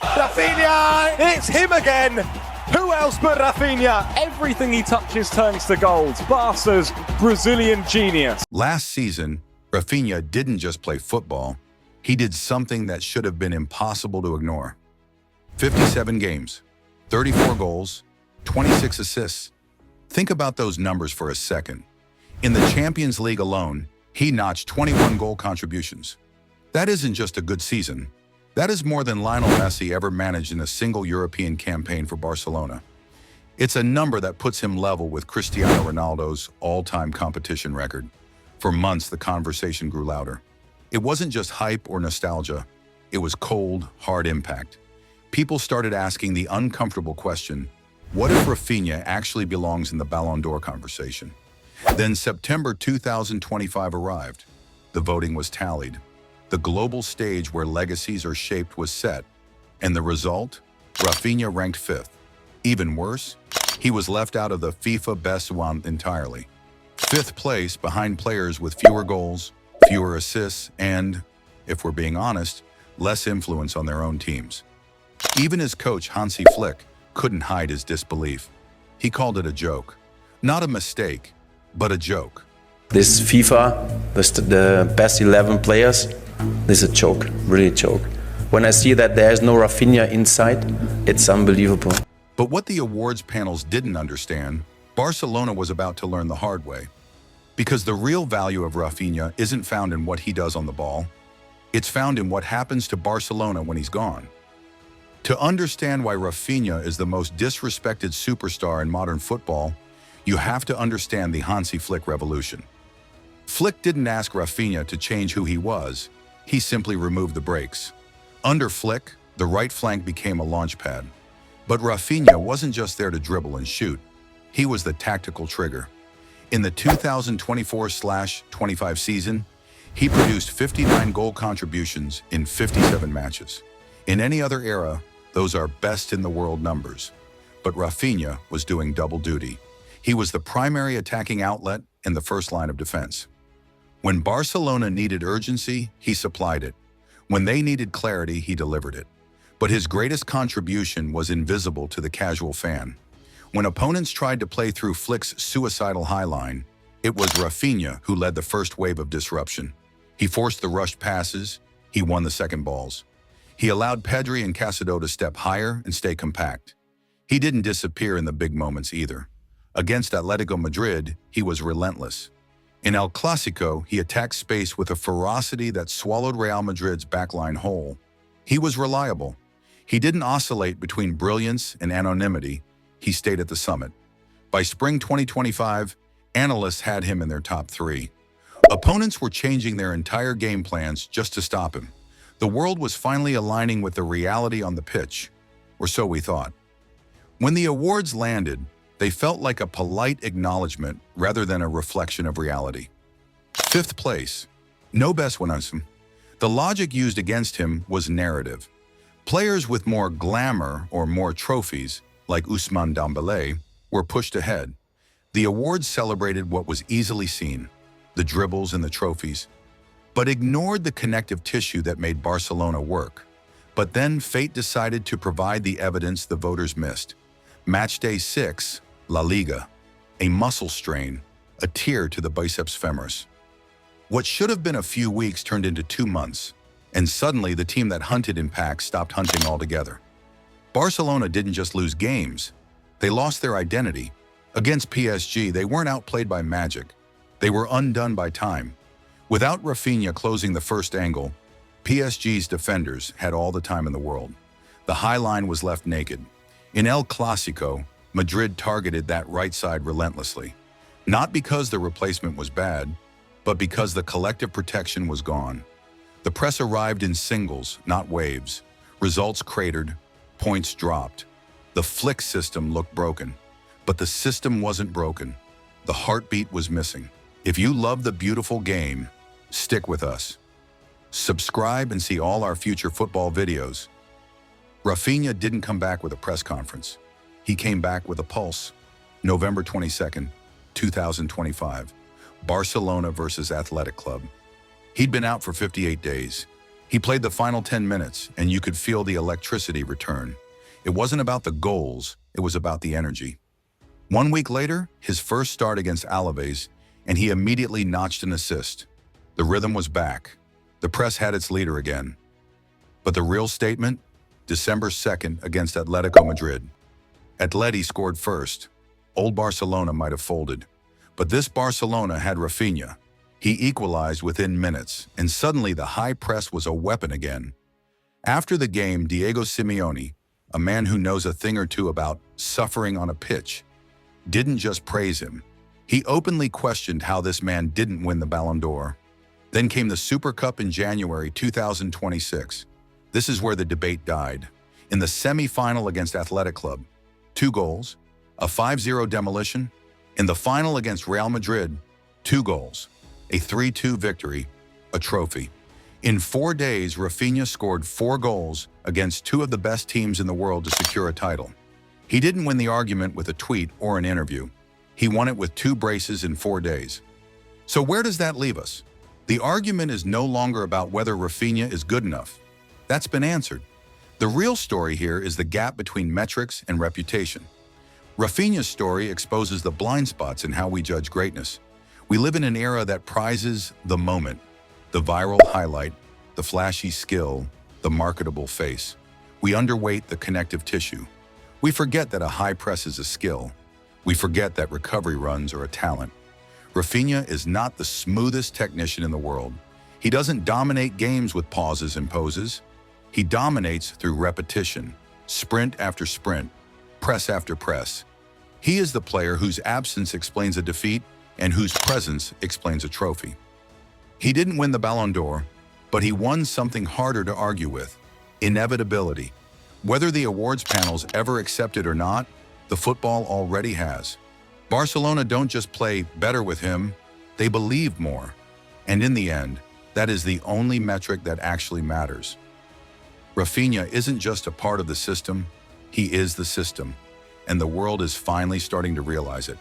Raphinha! It's him again! Who else but Raphinha? Everything he touches turns to gold. Barca's Brazilian genius. Last season, Raphinha didn't just play football. He did something that should have been impossible to ignore. 57 games, 34 goals, 26 assists. Think about those numbers for a second. In the Champions League alone, he notched 21 goal contributions. That isn't just a good season. That is more than Lionel Messi ever managed in a single European campaign for Barcelona. It's a number that puts him level with Cristiano Ronaldo's all-time competition record. For months, the conversation grew louder. It wasn't just hype or nostalgia. It was cold, hard impact. People started asking the uncomfortable question, what if Raphinha actually belongs in the Ballon d'Or conversation? Then September 2025 arrived. The voting was tallied. The global stage where legacies are shaped was set. And the result? Raphinha ranked 5th. Even worse, he was left out of the FIFA Best One entirely. 5th place behind players with fewer goals, fewer assists, and, if we're being honest, less influence on their own teams. Even his coach, Hansi Flick, couldn't hide his disbelief. He called it a joke. Not a mistake, but a joke. This FIFA, the best 11 players, this is a joke, really a joke. When I see that there's no Raphinha inside, it's unbelievable. But what the awards panels didn't understand, Barcelona was about to learn the hard way. Because the real value of Raphinha isn't found in what he does on the ball. It's found in what happens to Barcelona when he's gone. To understand why Raphinha is the most disrespected superstar in modern football, you have to understand the Hansi Flick revolution. Flick didn't ask Raphinha to change who he was. He simply removed the brakes. Under Flick, the right flank became a launch pad. But Raphinha wasn't just there to dribble and shoot. He was the tactical trigger. In the 2024-25 season, he produced 59 goal contributions in 57 matches. In any other era, those are best-in-the-world numbers. But Raphinha was doing double duty. He was the primary attacking outlet and the first line of defense. When Barcelona needed urgency, he supplied it. When they needed clarity, he delivered it. But his greatest contribution was invisible to the casual fan. When opponents tried to play through Flick's suicidal high line, it was Raphinha who led the first wave of disruption. He forced the rushed passes, he won the second balls. He allowed Pedri and Casado to step higher and stay compact. He didn't disappear in the big moments either. Against Atletico Madrid, he was relentless. In El Clasico, he attacked space with a ferocity that swallowed Real Madrid's backline whole. He was reliable. He didn't oscillate between brilliance and anonymity. He stayed at the summit. By spring 2025, analysts had him in their top 3. Opponents were changing their entire game plans just to stop him. The world was finally aligning with the reality on the pitch, or so we thought. When the awards landed, they felt like a polite acknowledgement rather than a reflection of reality. 5th place. No best one. The logic used against him was narrative. Players with more glamour or more trophies, like Ousmane Dembélé, were pushed ahead. The awards celebrated what was easily seen, the dribbles and the trophies, but ignored the connective tissue that made Barcelona work. But then fate decided to provide the evidence the voters missed. Matchday 6, La Liga, a muscle strain, a tear to the biceps femoris. What should have been a few weeks turned into 2 months, and suddenly the team that hunted in packs stopped hunting altogether. Barcelona didn't just lose games, they lost their identity. Against PSG, they weren't outplayed by magic. They were undone by time. Without Raphinha closing the first angle, PSG's defenders had all the time in the world. The high line was left naked. In El Clasico, Madrid targeted that right side relentlessly. Not because the replacement was bad, but because the collective protection was gone. The press arrived in singles, not waves. Results cratered, points dropped. The Flick system looked broken, but the system wasn't broken. The heartbeat was missing. If you love the beautiful game, stick with us. Subscribe and see all our future football videos. Raphinha didn't come back with a press conference. He came back with a pulse. November 22nd, 2025. Barcelona versus Athletic Club. He'd been out for 58 days. He played the final 10 minutes, and you could feel the electricity return. It wasn't about the goals, it was about the energy. 1 week later, his first start against Alaves, and he immediately notched an assist. The rhythm was back. The press had its leader again. But the real statement? December 2nd against Atletico Madrid. Atleti scored first. Old Barcelona might have folded. But this Barcelona had Raphinha. He equalized within minutes, and suddenly the high press was a weapon again. After the game, Diego Simeone, a man who knows a thing or two about suffering on a pitch, didn't just praise him. He openly questioned how this man didn't win the Ballon d'Or. Then came the Super Cup in January 2026. This is where the debate died. In the semi-final against Athletic Club, 2 goals, a 5-0 demolition. In the final against Real Madrid, 2 goals, a 3-2 victory, a trophy. In 4 days, Raphinha scored 4 goals against 2 of the best teams in the world to secure a title. He didn't win the argument with a tweet or an interview. He won it with 2 braces in 4 days. So where does that leave us? The argument is no longer about whether Raphinha is good enough. That's been answered. The real story here is the gap between metrics and reputation. Raphinha's story exposes the blind spots in how we judge greatness. We live in an era that prizes the moment, the viral highlight, the flashy skill, the marketable face. We underweight the connective tissue. We forget that a high press is a skill. We forget that recovery runs are a talent. Raphinha is not the smoothest technician in the world. He doesn't dominate games with pauses and poses. He dominates through repetition, sprint after sprint, press after press. He is the player whose absence explains a defeat and whose presence explains a trophy. He didn't win the Ballon d'Or, but he won something harder to argue with: inevitability. Whether the awards panels ever accept it or not, the football already has. Barcelona don't just play better with him, they believe more. And in the end, that is the only metric that actually matters. Raphinha isn't just a part of the system, he is the system. And the world is finally starting to realize it.